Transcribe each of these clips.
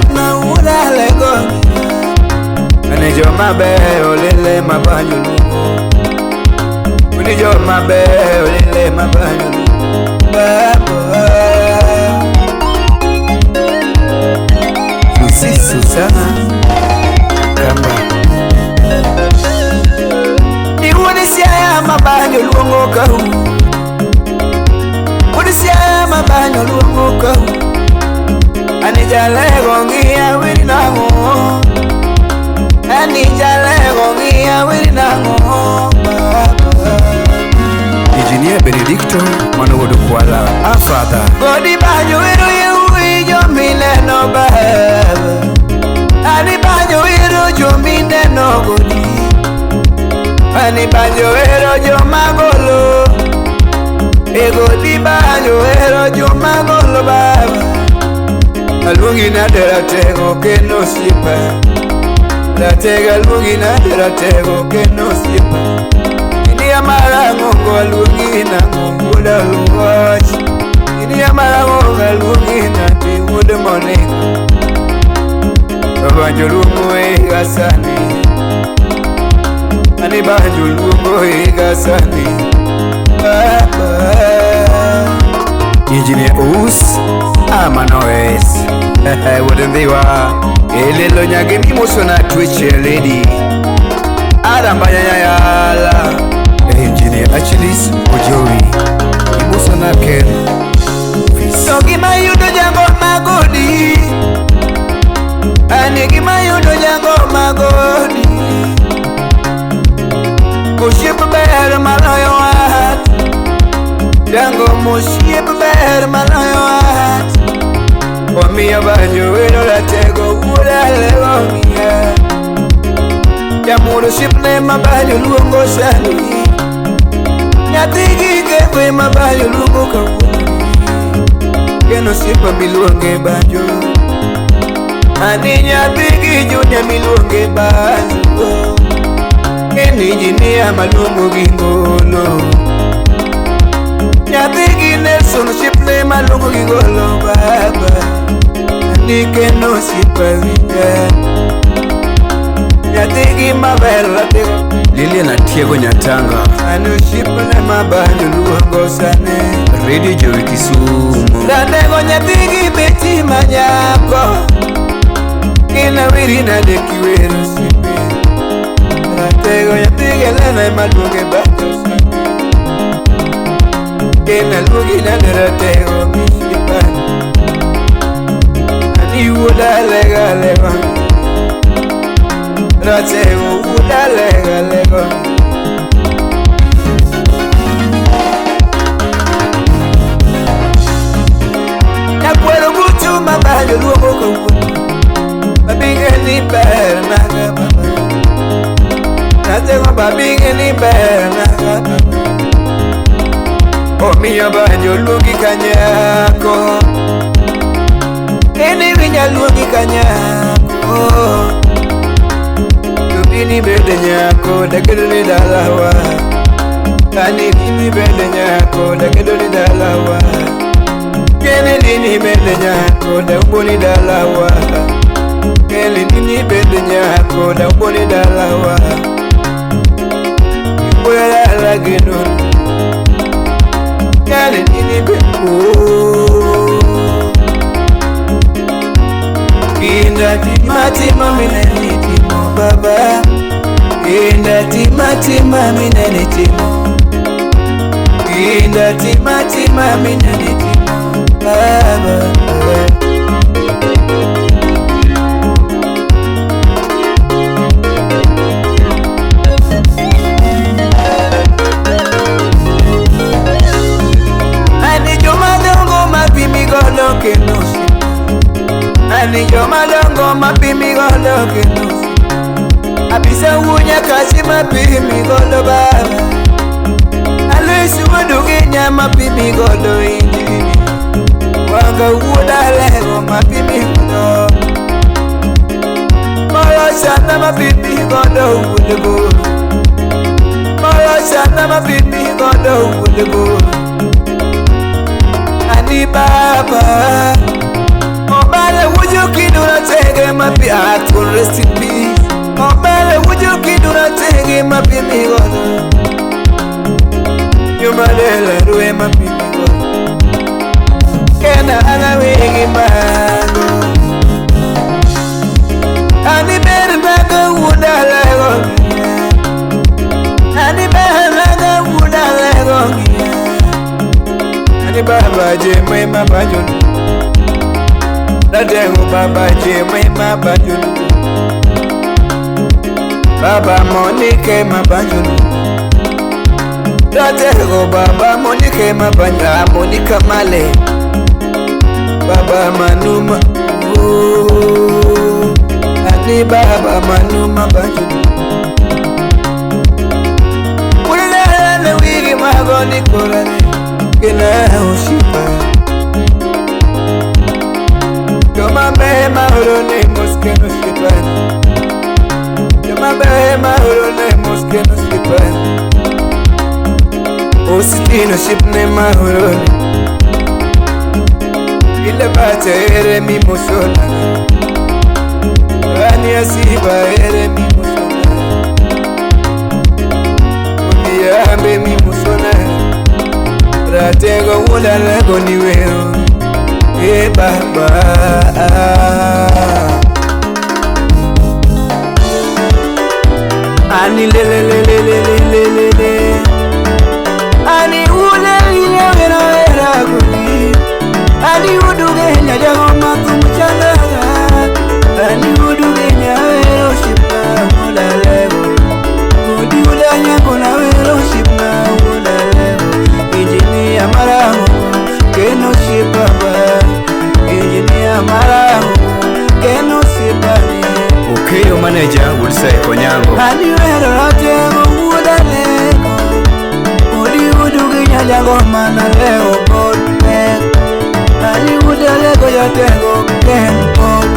osiepna wuoda lego ane joma beyo lele mabanyo luongo uni joma beyo lele mabanyo luongo baba Susana Kamba ni woni siaya mabanyo luongo kau woni siaya mabanyo luongo kau ani jalego ngia wiri nango ani jalego ngia wiri nango Engineer Benedicto Manogodo Kuala Afada Godi banyo wiro yewi jomine no baba ani banyo wiro jomine no godi ani banyo wiro jomagolo egodi banyo wiro jomagolo baba alungi na deratego que no sipa la tega alungi na deratego que no sipa ini amara ngongo alungi na ngongo da luwachi ini amara ngongo alungi na di wood morning banjo lungo egasani ani banjo lungo egasani baba Engineer Us Amanoes wouldn't they wa elelo nyage mimoso na Twitch lady arambanya yala Engineer Achilis Ojori mimoso na Ken so gima yudo jango magodi ani gima yudo jango magodi kuship ber malayo at jango muship ber malayo at Omia banyo wero la tego wuda lego mia Jamuro shipne mabanyo luongo shani Nyatigi kefe mabanyo luongo kawuni Keno sipa miluonge banjo Ani nyatigi junya miluonge banjo Keni jinia malungo gingolo Nyatigi Nelson shipne malungo gingolo baba Nike no sipaviga Nyatigi mabela tego Lilian Atiego Nyatanga Anu shipne mabanyo luongo sane Radio Joey Kisumu Latego nyatigi beti manyako Kina wiri na deki wero sipe Latego nyatigi lena maluonge banjo sane Kina lugi na neratego mishipani Wuda lega lega Ratego wuda lega lega Nakwero butu mabanyo luongo kawuni Babinge ni ber naga baba Natego babinge ni ber naga baba Omiya banyo luongi kanyako Eni vinya luongi kanyako Yubini bede nyako Dakedoli dalawa Kani vini bede nyako Dakedoli dalawa Kene dini bede nyako Daumboni dalawa Kene dini bede nyako Daumboni dalawa Yuboya dala genun Kene dini bede Inda timatima mineni timo baba Inda timatima mineni timo Inda timatima mineni timo baba Ani joma dongo mapimi godo kenosi Ani joma dongo mapimi godo kenosi Abisa wunya kasi mapimi godo baba Aluisi wadugi nyama mapimi godo inji Wanga wuda lego mapimi godo Molo sana mapimi godo wudego Molo sana mapimi godo wudego Ani baba Obale wuju kiduna te rest in peace. Obele wujuki dunategi mapimi godo. Yumadele ruwe mapimi godo. Kena ana wigi mago. Ani ber mago wudalego. Ani ber mago wudalego. Ani baba jemwe mabajun. Dadengu baba jemwe mabajun. Baba Monique mabajun. Dadengu baba Monique mabajun. Monica Male. Baba Manuma. Ani baba Manuma bajun. Ulala na wigi magoni korane. Kena ushipa. Toma bema urone moskeno skipan. Toma bema urone moskeno skipan. Ostino shipne mahurone. Ile bate ere mi mosona. Rani asiba ere mi mosona. Uniambe mi mosona. Ratego wula lego niweo. Baba Ani lelelelelelelele Ani ulelelelelelele Ani uduge nyajago matumuchanaga Ani uduge nyawero shipna ulalego Udi ulanyago na wero shipna ulalego Injini amaraho keno shipaba Engineer Marahu, Keno Sipani. Okay, manager, would say Konyango. And you had a ratego, would I lego? Would you do Yago Manaleo, God, and you would a lego your tego, Ken, God,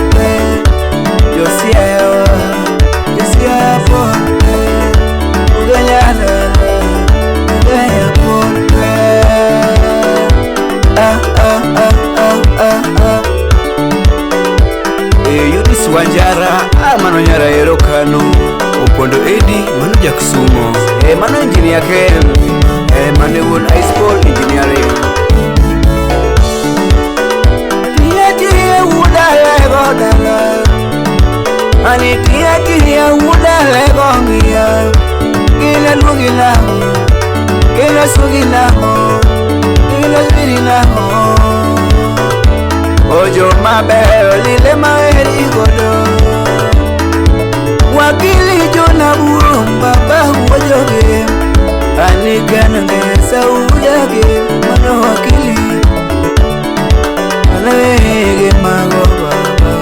Josiah, for Ugayana, Wanjara, mano nyara erokano Opondo Edi, mano Jacksumo mano engineer Ken mano won high school engineering Tiye wuda lego dala Ani tiye wuda lego ngia Kila lungi laho Kila sugi laho Kila zbiri laho Ojo mabeo lile maeri godo Wakili jona burum baba uwajoge Anikana ngesa uwajage Mano wakili Anawege mago baba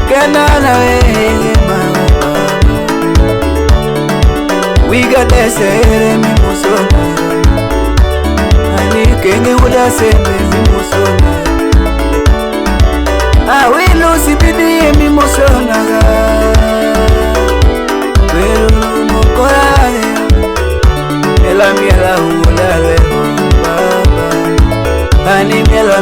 Kena anawege mago baba Wiga desere mimusona Anikenge udaseme mimusona Awilo sibidi mimosonaga Pero no corale Ela miela ulale baba Ani miela